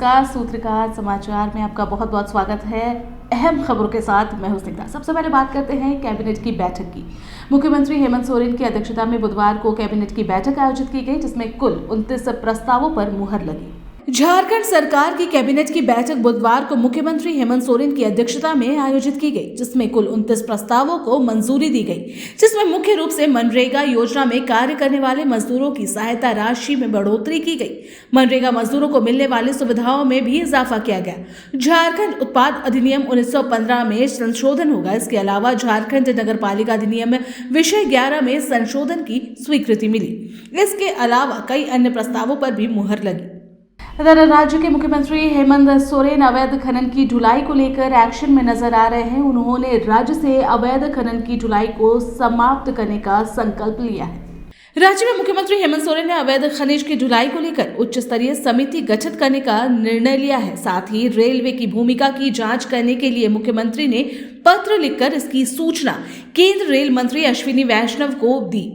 नमस्कार, सूत्रकार समाचार में आपका बहुत बहुत स्वागत है। अहम खबरों के साथ मैं हूं स्निग्धा। सबसे पहले बात करते हैं कैबिनेट की बैठक की। मुख्यमंत्री हेमंत सोरेन की अध्यक्षता में बुधवार को कैबिनेट की बैठक आयोजित की गई, जिसमें कुल 29 प्रस्तावों पर मुहर लगी। झारखंड सरकार की कैबिनेट की बैठक बुधवार को मुख्यमंत्री हेमंत सोरेन की अध्यक्षता में आयोजित की गई, जिसमें कुल 29 प्रस्तावों को मंजूरी दी गई, जिसमें मुख्य रूप से मनरेगा योजना में कार्य करने वाले मजदूरों की सहायता राशि में बढ़ोतरी की गई। मनरेगा मजदूरों को मिलने वाली सुविधाओं में भी इजाफा किया गया। झारखंड उत्पाद अधिनियम 1915 में संशोधन होगा। इसके अलावा झारखंड नगर पालिका अधिनियम विषय 11 में संशोधन की स्वीकृति मिली। इसके अलावा कई अन्य प्रस्तावों पर भी मुहर लगी। इधर राज्य के मुख्यमंत्री हेमंत सोरेन अवैध खनन की ढुलाई को लेकर एक्शन में नजर आ रहे हैं। उन्होंने राज्य से अवैध खनन की ढुलाई को समाप्त करने का संकल्प लिया है। राज्य में मुख्यमंत्री हेमंत सोरेन ने अवैध खनिज की ढुलाई को लेकर उच्च स्तरीय समिति गठित करने का निर्णय लिया है। साथ ही रेलवे की भूमिका की जांच करने के लिए मुख्यमंत्री ने पत्र लिखकर इसकी सूचना केंद्र रेल मंत्री अश्विनी वैष्णव को दी।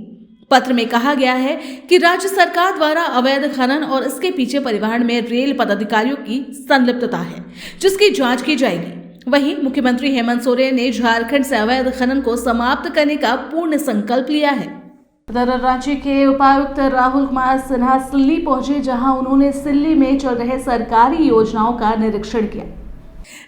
पत्र में कहा गया है कि राज्य सरकार द्वारा अवैध खनन और इसके पीछे परिवहन में रेल पदाधिकारियों की संलिप्तता है, जिसकी जांच की जाएगी। वहीं मुख्यमंत्री हेमंत सोरेन ने झारखंड से अवैध खनन को समाप्त करने का पूर्ण संकल्प लिया है। राज्य के उपायुक्त राहुल कुमार सिन्हा सिल्ली पहुंचे, जहां उन्होंने सिल्ली में चल रहे सरकारी योजनाओं का निरीक्षण किया।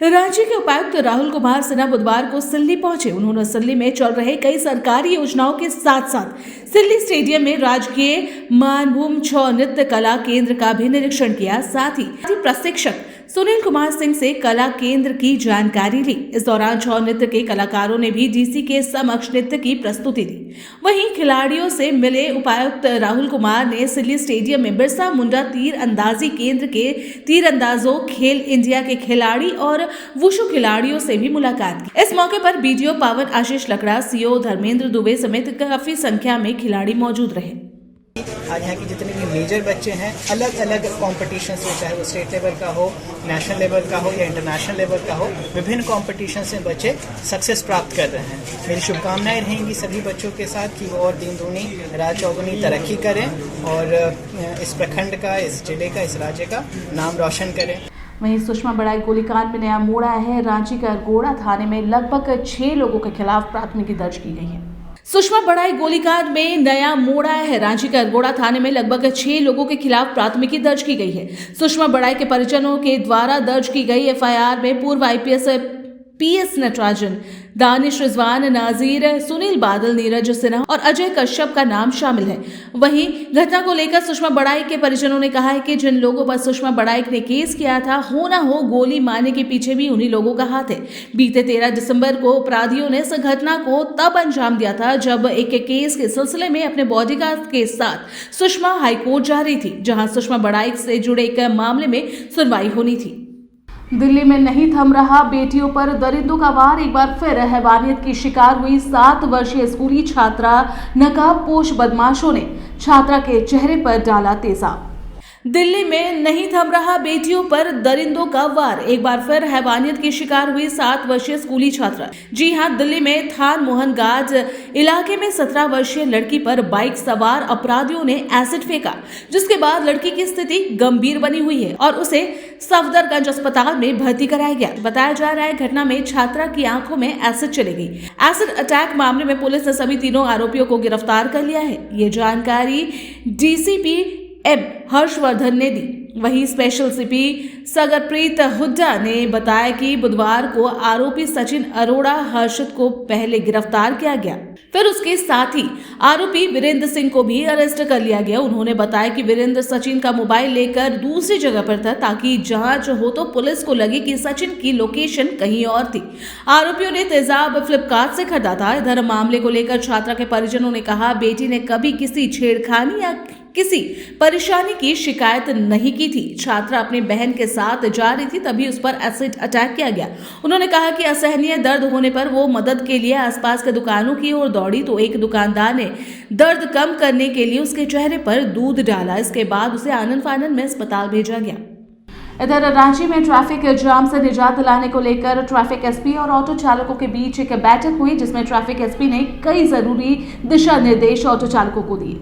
राज्य के उपायुक्त राहुल कुमार सिन्हा बुधवार को सिल्ली पहुंचे। उन्होंने सिल्ली में चल रहे कई सरकारी योजनाओं के साथ साथ सिल्ली स्टेडियम में राजकीय मानभूम छौ नृत्य कला केंद्र का भी निरीक्षण किया। साथ ही प्रशिक्षक सुनील कुमार सिंह से कला केंद्र की जानकारी ली। इस दौरान छौ नृत्य के कलाकारों ने भी डीसी के समक्ष नृत्य की प्रस्तुति दी। वहीं खिलाड़ियों से मिले उपायुक्त राहुल कुमार ने सिल्ली स्टेडियम में बिरसा मुंडा तीर अंदाजी केंद्र के तीरंदाजों, खेल इंडिया के खिलाड़ी और वुशु खिलाड़ियों से भी मुलाकात की। इस मौके पर बीडीओ पावन आशीष लकड़ा, सीओ धर्मेंद्र दुबे समेत काफी संख्या में खिलाड़ी मौजूद रहे। आज यहाँ के जितने भी मेजर बच्चे हैं अलग अलग कॉम्पिटिशन से, चाहे वो स्टेट लेवल का हो, नेशनल लेवल का हो या इंटरनेशनल लेवल का हो, विभिन्न कॉम्पिटिशन से बच्चे सक्सेस प्राप्त कर रहे हैं। मेरी शुभकामनाएं रहेंगी सभी बच्चों के साथ कि वो और दिन दूनी रात चौगुनी तरक्की करें और इस प्रखंड का, इस जिले का, इस राज्य का नाम रोशन करें। वहीं सुषमा बड़ाई गोलीकांड में नया मोड़ आया है। रांची के अरगोड़ा थाने में लगभग 6 लोगों के खिलाफ प्राथमिकी दर्ज की गई है। सुषमा बड़ाई गोलीकांड में नया मोड़ आया है। रांची के अरगोड़ा थाने में लगभग 6 लोगों के खिलाफ प्राथमिकी दर्ज की गई है। सुषमा बड़ाई के परिजनों के द्वारा दर्ज की गई एफआईआर में पूर्व आईपीएस पीएस नटराजन, दानिश रिजवान, नाजीर, सुनील बादल, नीरज सिन्हा और अजय कश्यप का नाम शामिल है। वहीं घटना को लेकर सुषमा बड़ाई के परिजनों ने कहा है कि जिन लोगों पर सुषमा बड़ाई ने केस किया था, हो ना हो गोली मारने के पीछे भी उन्हीं लोगों का हाथ है। बीते 13 दिसंबर को अपराधियों ने इस घटना को तब अंजाम दिया था जब एक केस के सिलसिले में अपने बॉडीगार्ड के साथ सुषमा हाईकोर्ट जा रही थी, जहां सुषमा बड़ाई से जुड़े एक मामले में सुनवाई होनी थी। दिल्ली में नहीं थम रहा बेटियों पर दरिंदों का वार। एक बार फिर हैवानियत की शिकार हुई 7 वर्षीय स्कूली छात्रा। नकाबपोश बदमाशों ने छात्रा के चेहरे पर डाला तेजाब। दिल्ली में नहीं थम रहा बेटियों पर दरिंदों का वार। एक बार फिर हैवानियत की शिकार हुई 7 वर्षीय स्कूली छात्रा। जी हां, दिल्ली में थान मोहनगाज इलाके में 17 वर्षीय लड़की पर बाइक सवार अपराधियों ने एसिड फेंका, जिसके बाद लड़की की स्थिति गंभीर बनी हुई है और उसे सफदरगंज अस्पताल में भर्ती कराया गया। बताया जा रहा है घटना में छात्रा की आंखों में एसिड चली गई। एसिड अटैक मामले में पुलिस ने सभी तीनों आरोपियों को गिरफ्तार कर लिया है। ये जानकारी डीसीपी एम हर्षवर्धन ने दी। वहीं स्पेशल सीपी सगरप्रीत हुड्डा ने बताया कि बुधवार को आरोपी सचिन अरोड़ा हर्षित को पहले गिरफ्तार किया गया, फिर उसके साथ ही आरोपी वीरेंद्र सिंह को भी अरेस्ट कर लिया गया। उन्होंने बताया कि वीरेंद्र सचिन का मोबाइल लेकर दूसरी जगह पर था ताकि जांच हो तो पुलिस को लगे कि सचिन की लोकेशन कहीं और थी। आरोपियों ने तेजाब फ्लिपकार्ट से खरीदा था। इधर मामले को लेकर छात्रा के परिजनों ने कहा, बेटी ने कभी किसी छेड़खानी या किसी परेशानी की शिकायत नहीं की थी। छात्रा अपनी बहन के साथ जा रही थी, तभी उस पर एसिड अटैक किया गया। उन्होंने कहा कि असहनीय दर्द होने पर वो मदद के लिए आसपास के दुकानों की ओर दौड़ी तो एक दुकानदार ने दर्द कम करने के लिए उसके चेहरे पर दूध डाला। इसके बाद उसे आनन फानन में अस्पताल भेजा गया। इधर रांची में ट्रैफिक जाम से निजात दिलाने को लेकर ट्रैफिक एसपी और ऑटो चालकों के बीच एक बैठक हुई, जिसमें ट्रैफिक एसपी ने कई जरूरी दिशा निर्देश ऑटो चालकों को दिए।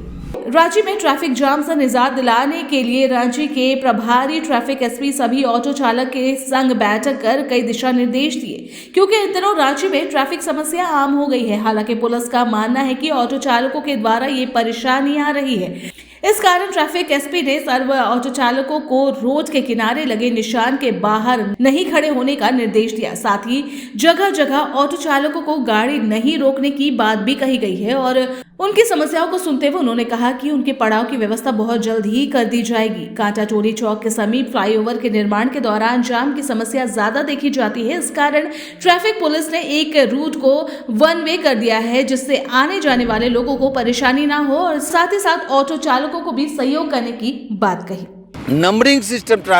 रांची में ट्रैफिक जाम से निजात दिलाने के लिए रांची के प्रभारी ट्रैफिक एसपी सभी ऑटो चालक के संग बैठक कर कई दिशा निर्देश दिए, क्योंकि इन दिनों रांची में ट्रैफिक समस्या आम हो गई है। हालांकि पुलिस का मानना है कि ऑटो चालकों के द्वारा ये परेशानी आ रही है। इस कारण ट्रैफिक एसपी ने सर्व ऑटो चालकों को रोड के किनारे लगे निशान के बाहर नहीं खड़े होने का निर्देश दिया। साथ ही जगह जगह ऑटो चालकों को गाड़ी नहीं रोकने की बात भी कही गई है और उनकी समस्याओं को सुनते हुए उन्होंने कहा कि उनके पड़ाव की व्यवस्था बहुत जल्द ही कर दी जाएगी। कांटा चोरी चौक के समीप फ्लाईओवर के निर्माण के दौरान जाम की समस्या ज्यादा देखी जाती है। इस कारण ट्रैफिक पुलिस ने एक रूट को वन वे कर दिया है, जिससे आने जाने वाले लोगों को परेशानी ना हो और साथ ही साथ ऑटो चालकों को भी सहयोग करने की बात कही। नंबरिंग सिस्टम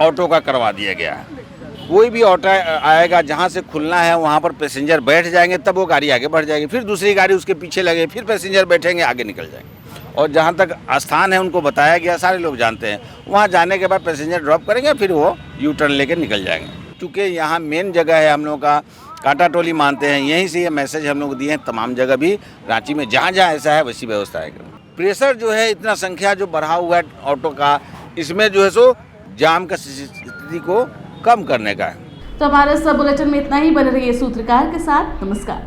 ऑटो का करवा दिया गया है। कोई भी ऑटो आएगा, जहाँ से खुलना है वहाँ पर पैसेंजर बैठ जाएंगे, तब वो गाड़ी आगे बढ़ जाएगी, फिर दूसरी गाड़ी उसके पीछे लगे, फिर पैसेंजर बैठेंगे, आगे निकल जाएंगे। और जहाँ तक स्थान है उनको बताया गया, सारे लोग जानते हैं। वहाँ जाने के बाद पैसेंजर ड्रॉप करेंगे, फिर वो यू टर्न लेकर निकल जाएंगे। क्योंकि यहाँ मेन जगह है, हम लोग का कांटा टोली मानते हैं, यहीं से ये मैसेज हम लोग दिए हैं तमाम जगह भी। रांची में जहाँ जहाँ ऐसा है वैसी व्यवस्था है। प्रेशर जो है, इतना संख्या जो बढ़ा हुआ है ऑटो का, इसमें जो है सो जाम का स्थिति को कम करने का है। तो हमारे सब बुलेटिन में इतना ही। बने रहिए सूत्रकार के साथ। नमस्कार।